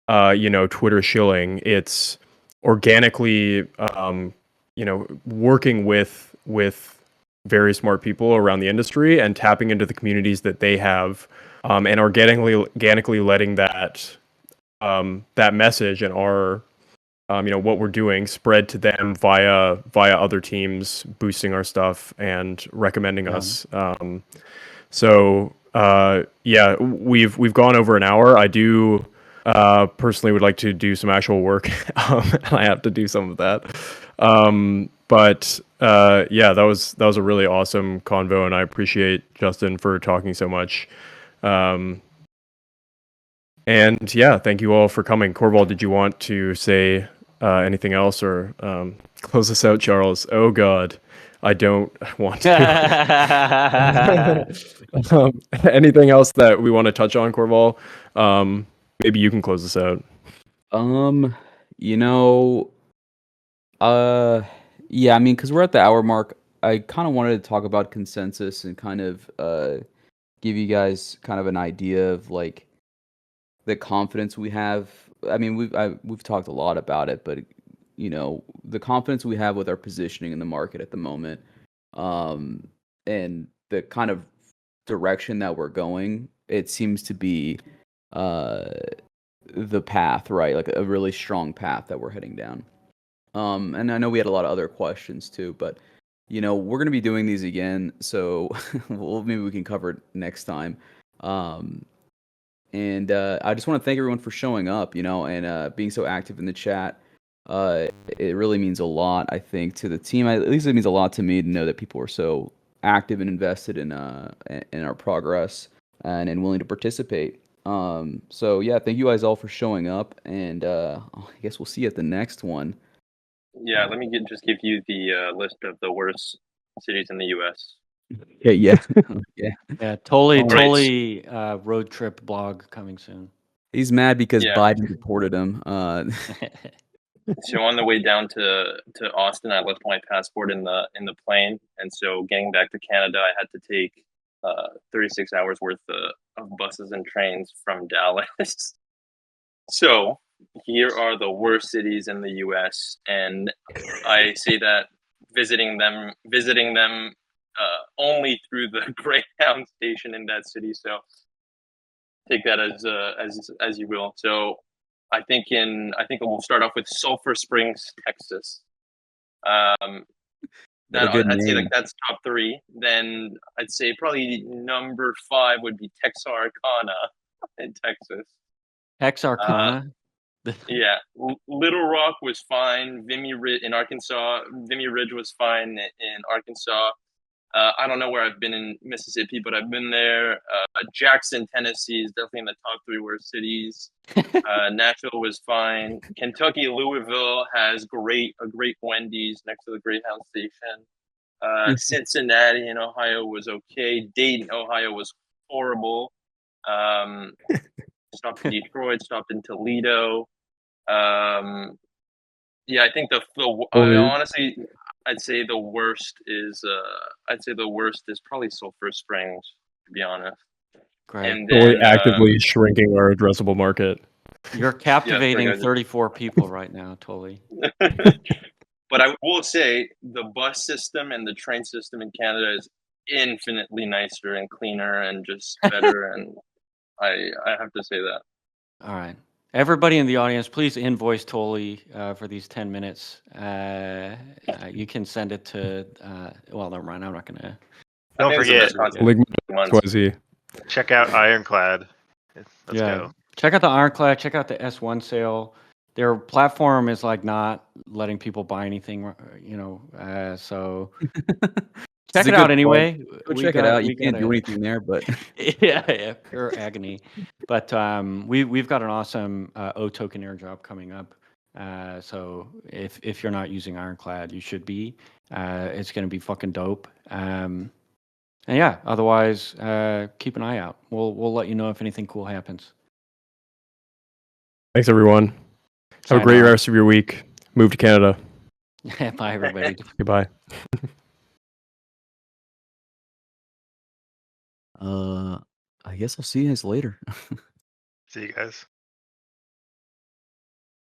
Twitter shilling. It's organically working with very smart people around the industry and tapping into the communities that they have, and organically letting that message and our what we're doing spread to them via other teams, boosting our stuff and recommending us. So we've gone over an hour. I do personally would like to do some actual work. I have to do some of that. But that was a really awesome convo, and I appreciate Justin for talking so much. And yeah, thank you all for coming. Corval, did you want to say anything else, or close us out, Charles? Oh God, I don't want to. Anything else that we want to touch on, Corval? Maybe you can close this out. You know, yeah, I mean, because we're at the hour mark, I kind of wanted to talk about consensus and kind of give you guys kind of an idea of like the confidence we have. I mean, we've talked a lot about it, but you know, the confidence we have with our positioning in the market at the moment, and the kind of direction that we're going, it seems to be uh the path, right? Like a really strong path that we're heading down. And I know we had a lot of other questions too, but you know, we're gonna be doing these again, so maybe we can cover it next time. Um, and I just want to thank everyone for showing up, you know, and being so active in the chat. It really means a lot, I think, to the team. At least it means a lot to me to know that people are so active and invested in our progress and willing to participate. So yeah, thank you guys all for showing up, and I guess we'll see you at the next one. Yeah, let me just give you the list of the worst cities in the U.S. Yeah, yeah, yeah. Yeah, totally, All right. totally. Road trip blog coming soon. He's mad because Yeah. Biden deported him. So on the way down to Austin, I left my passport in the plane, and so getting back to Canada, I had to take 36 hours worth of buses and trains from Dallas. So here are the worst cities in the U.S., and I say that visiting them only through the Greyhound station in that city. So take that as you will. So I think we'll start off with Sulphur Springs, Texas. What a good I'd say name. like that's top 3. Then I'd say probably number 5 would be Texarkana in Texas. Texarkana. Yeah, Little Rock was fine. Vimy Ridge in Arkansas. Vimy Ridge was fine in Arkansas. I don't know where I've been in Mississippi, but I've been there. Jackson, Tennessee is definitely in the top 3 worst cities. Nashville was fine. Kentucky, Louisville has a great Wendy's next to the Greyhound station. Cincinnati in Ohio was okay. Dayton, Ohio was horrible. Stopped in Detroit, stopped in Toledo. Yeah, I think honestly, I'd say the worst is probably Sulphur Springs, to be honest. Great. And Totally then actively shrinking our addressable market. You're captivating guys. 34 people right now, totally. But I will say the bus system and the train system in Canada is infinitely nicer and cleaner and just better, and I have to say that. All right. Everybody in the audience, please invoice Tolly for these 10 minutes. You can send it to, well, never mind. I'm not going to. Don't forget, XYZ. check out Ironclad. Let's go. Check out the Ironclad. Check out the S1 sale. Their platform is like not letting people buy anything, you know, so check it out anyway. Go check it out. You can't do anything there, but yeah, pure agony. But we've got an awesome O token airdrop coming up. So if you're not using Ironclad, you should be. It's gonna be fucking dope. And yeah, otherwise, keep an eye out. We'll let you know if anything cool happens. Thanks, everyone. Have a great rest of your week. Move to Canada. Bye, everybody. Goodbye. I guess I'll see you guys later. See you guys.